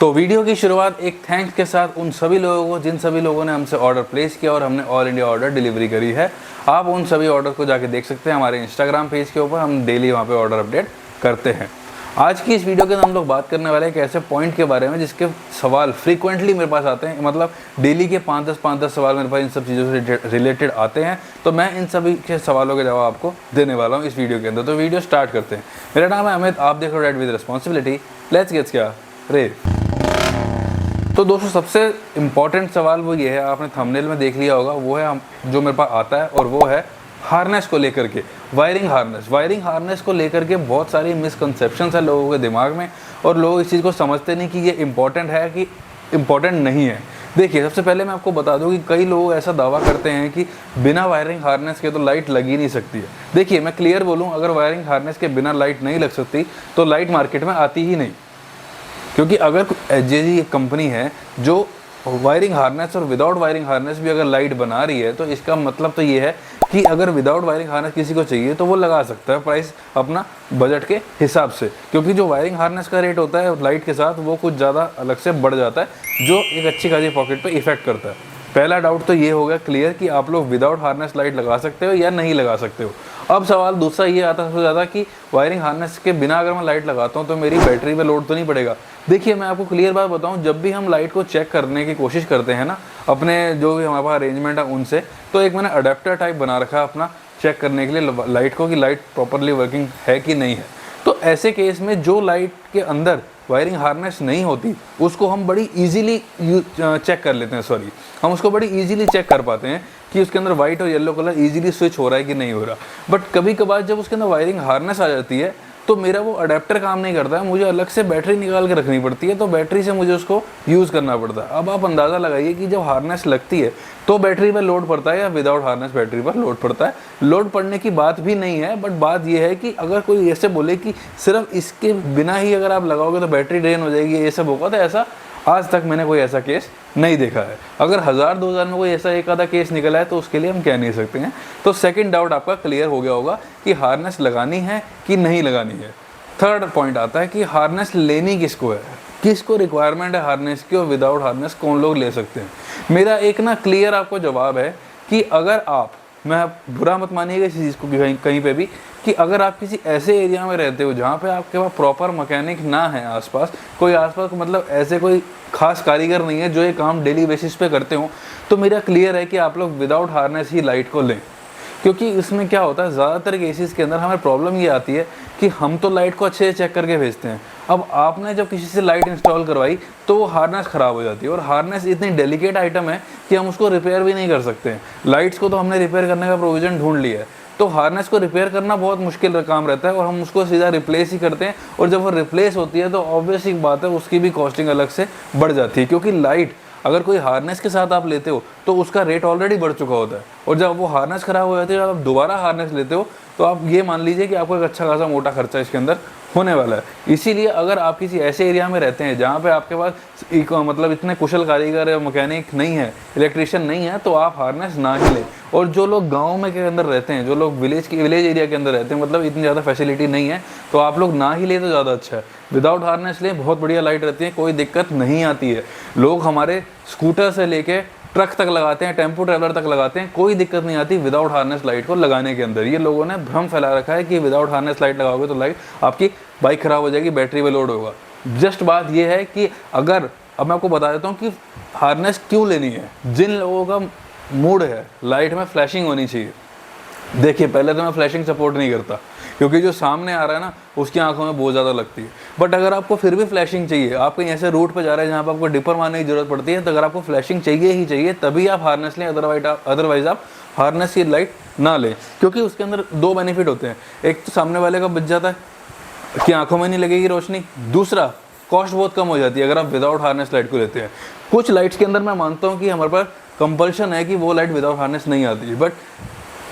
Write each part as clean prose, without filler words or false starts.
तो वीडियो की शुरुआत एक थैंक्स के साथ उन सभी लोगों को जिन सभी लोगों ने हमसे ऑर्डर प्लेस किया और हमने ऑल इंडिया ऑर्डर डिलीवरी करी है। आप उन सभी ऑर्डर को जाके देख सकते हैं हमारे इंस्टाग्राम पेज के ऊपर, हम डेली वहाँ पे ऑर्डर अपडेट करते हैं। आज की इस वीडियो के अंदर हम लोग बात करने वाले हैं एक ऐसे पॉइंट के बारे में जिसके सवाल फ्रीक्वेंटली मेरे पास आते हैं, मतलब डेली के 5-10 सवाल मेरे पास इन सब चीज़ों से रिलेटेड आते हैं। तो मैं इन सभी के सवालों के जवाब आपको देने वाला हूँ इस वीडियो के अंदर। तो वीडियो स्टार्ट करते हैं। मेरा नाम है अमित, आप देख रहे हो read with responsibility. Let's get क्या रे। तो दोस्तों सबसे इम्पॉर्टेंट सवाल वो ये है, आपने थंबनेल में देख लिया होगा, वो है जो मेरे पास आता है और वो है हार्नेस को लेकर के, वायरिंग हार्नेस। वायरिंग हार्नेस को लेकर के बहुत सारी मिसकंसेप्शंस है लोगों के दिमाग में और लोग इस चीज़ को समझते नहीं कि ये इम्पॉर्टेंट है कि इम्पॉर्टेंट नहीं है। देखिए, सबसे पहले मैं आपको बता दूं कि कई लोग ऐसा दावा करते हैं कि बिना वायरिंग हार्नेस के तो लाइट लग ही नहीं सकती है। देखिए, मैं क्लियर बोलूँ, अगर वायरिंग हार्नेस के बिना लाइट नहीं लग सकती तो लाइट मार्केट में आती ही नहीं। क्योंकि अगर एचजेजी एक कंपनी है जो वायरिंग हार्नेस और विदाउट वायरिंग हार्नेस भी अगर लाइट बना रही है, तो इसका मतलब तो ये है कि अगर विदाउट वायरिंग हार्नेस किसी को चाहिए तो वो लगा सकता है प्राइस अपना बजट के हिसाब से। क्योंकि जो वायरिंग हार्नेस का रेट होता है लाइट के साथ वो कुछ ज़्यादा अलग से बढ़ जाता है, जो एक अच्छी खासी पॉकेट पे इफेक्ट करता है। पहला डाउट तो ये हो गया क्लियर कि आप लोग विदाउट हार्नेस लाइट लगा सकते हो या नहीं लगा सकते हो। अब सवाल दूसरा ये आता है सबसे ज़्यादा कि वायरिंग हार्नेस के बिना अगर मैं लाइट लगाता हूँ तो मेरी बैटरी पे लोड तो नहीं पड़ेगा। देखिए, मैं आपको क्लियर बात बताऊँ, जब भी हम लाइट को चेक करने की कोशिश करते हैं ना, अपने जो भी हमारे पास अरेंजमेंट है उनसे, तो एक मैंने अडेप्टर टाइप बना रखा है अपना चेक करने के लिए लाइट को कि लाइट प्रॉपरली वर्किंग है कि नहीं है। तो ऐसे केस में जो लाइट के अंदर वायरिंग हार्नेस नहीं होती उसको हम बड़ी इजीली चेक कर लेते हैं, हम उसको बड़ी इजीली चेक कर पाते हैं कि उसके अंदर वाइट और येलो कलर इजीली स्विच हो रहा है कि नहीं हो रहा। बट कभी कभार जब उसके अंदर वायरिंग हार्नेस आ जाती है तो मेरा वो अडेप्टर काम नहीं करता है, मुझे अलग से बैटरी निकाल के रखनी पड़ती है, तो बैटरी से मुझे उसको यूज़ करना पड़ता है। अब आप अंदाज़ा लगाइए कि जब हार्नेस लगती है तो बैटरी पर लोड पड़ता है या विदाउट हार्नेस बैटरी पर लोड पड़ता है। लोड पड़ने की बात भी नहीं है, बट बात यह है कि अगर कोई ऐसे बोले कि सिर्फ इसके बिना ही अगर आप लगाओगे तो बैटरी ड्रेन हो जाएगी, ये सब होगा, तो ऐसा आज तक मैंने कोई ऐसा केस नहीं देखा है। अगर 1000-2000 में कोई ऐसा एक आधा केस निकला है तो उसके लिए हम कह नहीं सकते हैं। तो सेकंड डाउट आपका क्लियर हो गया होगा कि हार्नेस लगानी है कि नहीं लगानी है। थर्ड पॉइंट आता है कि हार्नेस लेनी किसको है, किसको रिक्वायरमेंट है हार्नेस की और विदाउट हार्नेस कौन लोग ले सकते हैं। मेरा एक ना क्लियर आपको जवाब है कि अगर आप, मैं बुरा मत मानिएगा इस चीज़ को कहीं पे भी, कि अगर आप किसी ऐसे एरिया में रहते हो जहाँ पे आपके पास प्रॉपर मैकेनिक ना है, आसपास मतलब ऐसे कोई खास कारीगर नहीं है जो ये काम डेली बेसिस पे करते हो, तो मेरा क्लियर है कि आप लोग विदाउट हार्नेस ही लाइट को लें। क्योंकि इसमें क्या होता है, ज़्यादातर केसेस के अंदर हमें प्रॉब्लम ये आती है कि हम तो लाइट को अच्छे से चेक करके भेजते हैं, अब आपने जब किसी से लाइट इंस्टॉल करवाई तो वो हार्नेस ख़राब हो जाती है। और हार्नेस इतनी डेलिकेट आइटम है कि हम उसको रिपेयर भी नहीं कर सकते हैं। लाइट्स को तो हमने रिपेयर करने का प्रोविज़न ढूंढ लिया है, तो हार्नेस को रिपेयर करना बहुत मुश्किल काम रहता है और हम उसको सीधा रिप्लेस ही करते हैं। और जब वो रिप्लेस होती है तो ऑब्वियस एक बात है, उसकी भी कॉस्टिंग अलग से बढ़ जाती है। क्योंकि लाइट अगर कोई हार्नेस के साथ आप लेते हो तो उसका रेट ऑलरेडी बढ़ चुका होता है, और जब वो हार्नेस ख़राब हो जाती है, जब आप दोबारा हार्नेस लेते हो तो आप ये मान लीजिए कि आपको एक अच्छा खासा मोटा खर्चा इसके अंदर होने वाला है। इसीलिए अगर आप किसी ऐसे एरिया में रहते हैं जहाँ पे आपके पास मतलब इतने कुशल कारीगर या मैकेनिक नहीं है, इलेक्ट्रिशियन नहीं है, तो आप हार्नेस ना ही लें। और जो लोग गाँव में के अंदर रहते हैं, जो लोग विलेज एरिया के अंदर रहते हैं, मतलब इतनी ज़्यादा फैसिलिटी नहीं है, तो आप लोग ना ही ले तो ज़्यादा अच्छा है। विदाउट हार्नेस लें, बहुत बढ़िया लाइट रहती है, कोई दिक्कत नहीं आती है। लोग हमारे स्कूटर से लेके ट्रक तक लगाते हैं, टेम्पो ट्रैवलर तक लगाते हैं, कोई दिक्कत नहीं आती विदाउट हार्नेस लाइट को लगाने के अंदर। ये लोगों ने भ्रम फैला रखा है कि विदाउट हार्नेस लाइट लगाओगे तो लाइट आपकी बाइक ख़राब हो जाएगी, बैटरी पे लोड होगा। जस्ट बात ये है कि अगर, अब मैं आपको बता देता हूँ कि हार्नेस क्यों लेनी है। जिन लोगों का मूड है लाइट में फ्लैशिंग होनी चाहिए, देखिए पहले तो मैं फ्लैशिंग सपोर्ट नहीं करता क्योंकि जो सामने आ रहा है ना उसकी आंखों में बहुत ज़्यादा लगती है। बट अगर आपको फिर भी फ्लैशिंग चाहिए, आप कहीं ऐसे रूट पे जा रहे हैं जहाँ पर आपको डिपर मारने की जरूरत पड़ती है, तो अगर आपको फ्लैशिंग चाहिए ही चाहिए तभी आप हार्नेस लें, अदरवाइज आप हार्नेस की लाइट ना लें। क्योंकि उसके अंदर दो बेनिफिट होते हैं, एक तो सामने वाले का बच जाता है कि आंखों में नहीं लगेगी रोशनी, दूसरा कॉस्ट बहुत कम हो जाती है अगर आप विदाउट हार्नेस लाइट को लेते हैं। कुछ लाइट्स के अंदर मैं मानता हूँ कि हमारे पास कंपल्शन है कि वो लाइट विदाउट हार्नेस नहीं आती है, बट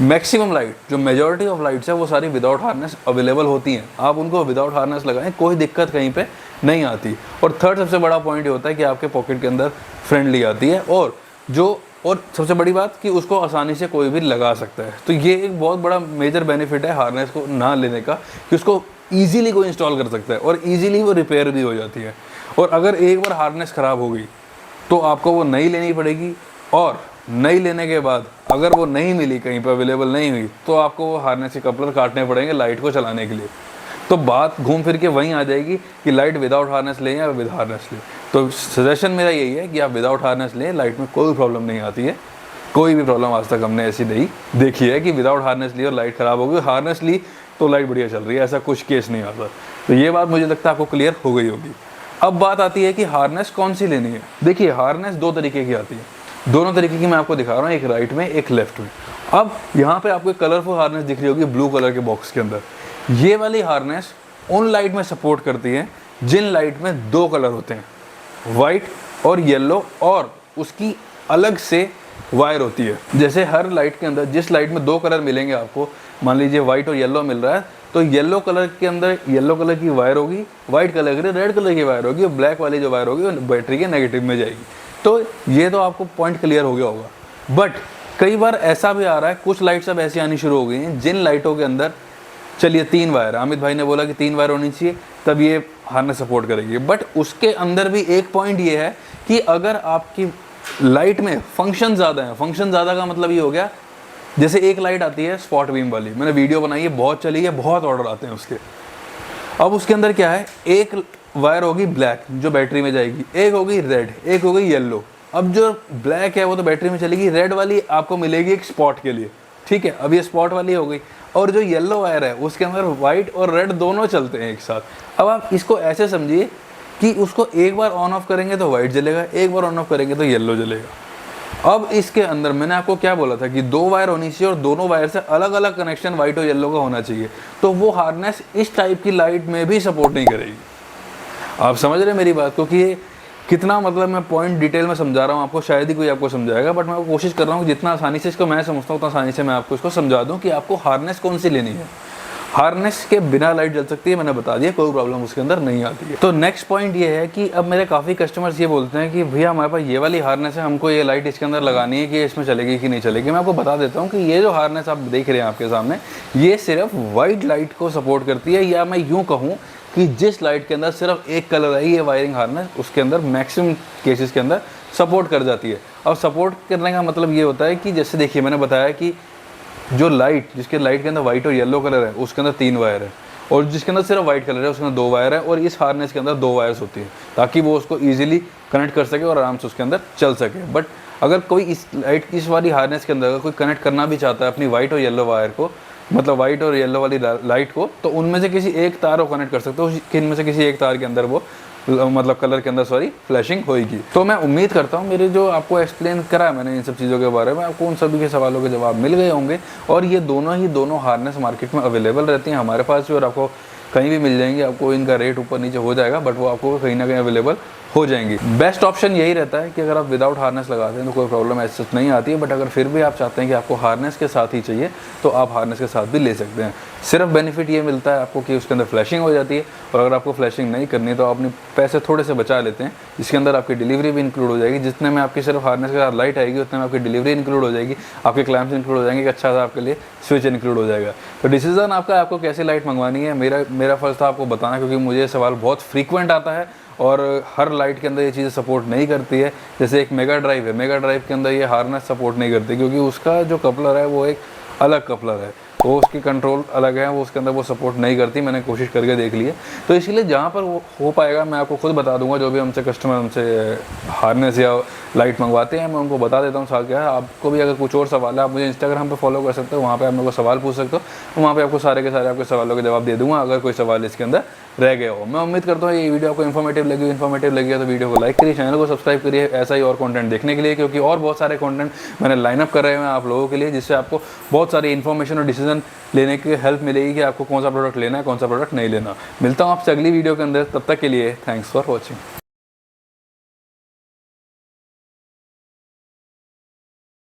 मैक्सिमम लाइट, जो मेजॉरिटी ऑफ लाइट्स है वो सारी विदाउट हार्नेस अवेलेबल होती हैं। आप उनको विदाउट हार्नेस लगाएं, कोई दिक्कत कहीं पे नहीं आती। और थर्ड सबसे बड़ा पॉइंट ये होता है कि आपके पॉकेट के अंदर फ्रेंडली आती है, और सबसे बड़ी बात कि उसको आसानी से कोई भी लगा सकता है। तो ये एक बहुत बड़ा मेजर बेनिफिट है हार्नेस को ना लेने का, कि उसको ईजिली कोई इंस्टॉल कर सकता है और ईजिली वो रिपेयर भी हो जाती है। और अगर एक बार हार्नेस ख़राब हो गई तो आपको वो नई लेनी पड़ेगी, और नई लेने के बाद अगर वो नहीं मिली, कहीं पर अवेलेबल नहीं हुई, तो आपको वो हार्नेस के कपलर काटने पड़ेंगे लाइट को चलाने के लिए। तो बात घूम फिर के वहीं आ जाएगी कि लाइट विदाउट हार्नेस लें या विद हार्नेस लें। तो सजेशन मेरा यही है कि आप विदाउट हार्नेस लें, लाइट में कोई प्रॉब्लम नहीं आती है। कोई भी प्रॉब्लम आज तक हमने ऐसी नहीं देखी है कि विदाउट हार्नेस ली और लाइट ख़राब हो गई, हार्नेस ली तो लाइट बढ़िया चल रही है, ऐसा कुछ केस नहीं आता। तो ये बात मुझे लगता है आपको क्लियर हो गई होगी। अब बात आती है कि हार्नेस कौन सी लेनी है। देखिए, हार्नेस दो तरीके की आती है, दोनों तरीके की मैं आपको दिखा रहा हूँ, एक राइट में एक लेफ्ट में। अब यहाँ पे आपको कलरफुल हार्नेस दिख रही होगी ब्लू कलर के बॉक्स के अंदर। ये वाली हार्नेस उन लाइट में सपोर्ट करती है जिन लाइट में दो कलर होते हैं, वाइट और येलो, और उसकी अलग से वायर होती है। जैसे हर लाइट के अंदर जिस लाइट में दो कलर मिलेंगे आपको, मान लीजिए वाइट और येलो मिल रहा है, तो येलो कलर के अंदर येलो कलर की वायर होगी, वाइट कलर के रेड कलर की वायर होगी, और ब्लैक वाली जो वायर होगी वो बैटरी के नेगेटिव में जाएगी। तो ये तो आपको पॉइंट क्लियर हो गया होगा। बट कई बार ऐसा भी आ रहा है, कुछ लाइट्स अब ऐसी आनी शुरू हो गई हैं जिन लाइटों के अंदर, चलिए 3 वायर, अमित भाई ने बोला कि 3 वायर होनी चाहिए तब ये हार्नेस सपोर्ट करेगी। बट उसके अंदर भी एक पॉइंट ये है कि अगर आपकी लाइट में फंक्शन ज़्यादा है, फंक्शन ज़्यादा का मतलब ये हो गया, जैसे एक लाइट आती है स्पॉट बीम वाली, मैंने वीडियो बनाई है, बहुत चली है, बहुत ऑर्डर आते हैं उसके। अब उसके अंदर क्या है, एक वायर होगी ब्लैक जो बैटरी में जाएगी, एक होगी रेड, एक होगी येलो। अब जो ब्लैक है वो तो बैटरी में चलेगी, रेड वाली आपको मिलेगी एक स्पॉट के लिए, ठीक है। अब ये स्पॉट वाली हो गई, और जो येलो वायर है उसके अंदर वाइट और रेड दोनों चलते हैं एक साथ। अब आप इसको ऐसे समझिए कि उसको एक बार ऑन ऑफ करेंगे तो वाइट जलेगा, एक बार ऑन ऑफ करेंगे तो येलो जलेगा। अब इसके अंदर मैंने आपको क्या बोला था कि 2 वायर होनी चाहिए और दोनों वायर से अलग अलग कनेक्शन वाइट और येलो का होना चाहिए, तो वो हार्नेस इस टाइप की लाइट में भी सपोर्ट नहीं करेगी। आप समझ रहे हैं मेरी बात को कि ये कितना, मतलब मैं पॉइंट डिटेल में समझा रहा हूँ आपको, शायद ही कोई आपको समझाएगा, बट मैं कोशिश कर रहा हूँ जितना आसानी से इसको मैं समझता हूँ उतना आसानी से मैं आपको इसको समझा दूँ कि आपको हार्नेस कौन सी लेनी है। हार्नेस के बिना लाइट जल सकती है, मैंने बता दिया, कोई प्रॉब्लम उसके अंदर नहीं आती है। तो नेक्स्ट पॉइंट ये है कि अब मेरे काफ़ी कस्टमर्स ये बोलते हैं कि भैया हमारे पास ये वाली हार्नेस है, हमको ये लाइट इसके अंदर लगानी है कि इसमें चलेगी कि नहीं चलेगी। मैं आपको बता देता हूँ कि ये जो हार्नेस आप देख रहे हैं आपके सामने, ये सिर्फ वाइट लाइट को सपोर्ट करती है, या मैं यूँ कहूँ कि जिस लाइट के अंदर सिर्फ एक कलर है, ये वायरिंग हार्नेस उसके अंदर मैक्सिमम केसेस के अंदर सपोर्ट कर जाती है। और सपोर्ट करने का मतलब ये होता है कि जैसे देखिए मैंने बताया कि जो लाइट, जिसके लाइट के अंदर वाइट और येलो कलर है उसके अंदर 3 वायर है, और जिसके अंदर सिर्फ वाइट कलर है उसके अंदर 2 वायर है, और इस हार्नेस के अंदर 2 वायर्स होती है ताकि वो उसको ईजिली कनेक्ट कर सके और आराम से उसके अंदर चल सके। बट अगर कोई इस वाली हार्नेस के अंदर अगर कोई कनेक्ट करना भी चाहता है अपनी वाइट और येलो वायर को, मतलब वाइट और येलो वाली लाइट को, तो उनमें से किसी एक तार को कनेक्ट कर सकते हो, इनमें से किसी एक तार के अंदर वो मतलब कलर के अंदर फ्लैशिंग होगी। तो मैं उम्मीद करता हूँ मेरे जो आपको एक्सप्लेन करा मैंने इन सब चीज़ों के बारे में, आपको उन सभी के सवालों के जवाब मिल गए होंगे। और ये दोनों हार्नेस मार्केट में अवेलेबल रहती हैं हमारे पास भी, और आपको कहीं भी मिल जाएंगी। आपको इनका रेट ऊपर नीचे हो जाएगा, बट वो आपको कहीं ना कहीं अवेलेबल हो जाएंगी। बेस्ट ऑप्शन यही रहता है कि अगर आप विदाउट हार्नेस लगाते हैं तो कोई प्रॉब्लम ऐसे नहीं आती है, बट अगर फिर भी आप चाहते हैं कि आपको हार्नेस के साथ ही चाहिए तो आप हार्नेस के साथ भी ले सकते हैं। सिर्फ बेनिफिट ये मिलता है आपको कि उसके अंदर फ्लैशिंग हो जाती है, और अगर आपको फ्लैशिंग नहीं करनी तो आप अपने पैसे थोड़े से बचा लेते हैं, इसके अंदर आपकी डिलीवरी भी इंक्लूड हो जाएगी। जितने में आपकी सिर्फ हार्नेस के साथ लाइट आएगी उतने में आपकी डिलीवरी इंक्लूड हो जाएगी, आपके क्लैम्प्स इंक्लूड हो जाएंगे, अच्छा सा आपके लिए स्विच इंक्लूड हो जाएगा। तो डिसीजन आपका, आपको कैसी लाइट मंगवानी है। मेरा फर्ज था आपको बताना, क्योंकि मुझे सवाल बहुत फ्रीक्वेंट आता है और हर लाइट के अंदर ये चीज़ें सपोर्ट नहीं करती है। जैसे एक मेगा ड्राइव है, मेगा ड्राइव के अंदर ये हार्नेस सपोर्ट नहीं करती, क्योंकि उसका जो कपलर है वो एक अलग कपलर है, वो उसकी कंट्रोल अलग है, वो उसके अंदर वो सपोर्ट नहीं करती। मैंने कोशिश करके देख ली है। तो इसीलिए जहाँ पर वो हो पाएगा मैं आपको खुद बता दूंगा। जो भी हमसे कस्टमर हमसे हार्नेस या लाइट मंगवाते हैं मैं उनको बता देता हूँ साथ क्या है। आपको भी अगर कुछ और सवाल है आप मुझे इंस्टाग्राम पे फॉलो कर सकते हो, वहाँ पे आप मेरे को सवाल पूछ सकते हो, वहाँ पे आपको सारे के सारे आपके सवालों के जवाब दे दूँगा अगर कोई सवाल इसके अंदर रह गया हो। मैं उम्मीद करता हूँ ये वीडियो आपको इन्फॉर्मेटिव लगी है तो वीडियो को लाइक करिए, चैनल को सब्सक्राइब करिए ऐसा ही और कंटेंट देखने के लिए, क्योंकि और बहुत सारे कंटेंट मैंने लाइनअप कर रहे हैं आप लोगों के लिए, जिससे आपको बहुत सारी इन्फॉर्मेशन और डिसीजन लेने की हेल्प मिलेगी कि आपको कौन सा प्रोडक्ट लेना है, कौन सा प्रोडक्ट नहीं लेना। मिलता हूँ आपसे अगली वीडियो के अंदर, तब तक के लिए थैंक्स फॉर वॉचिंग।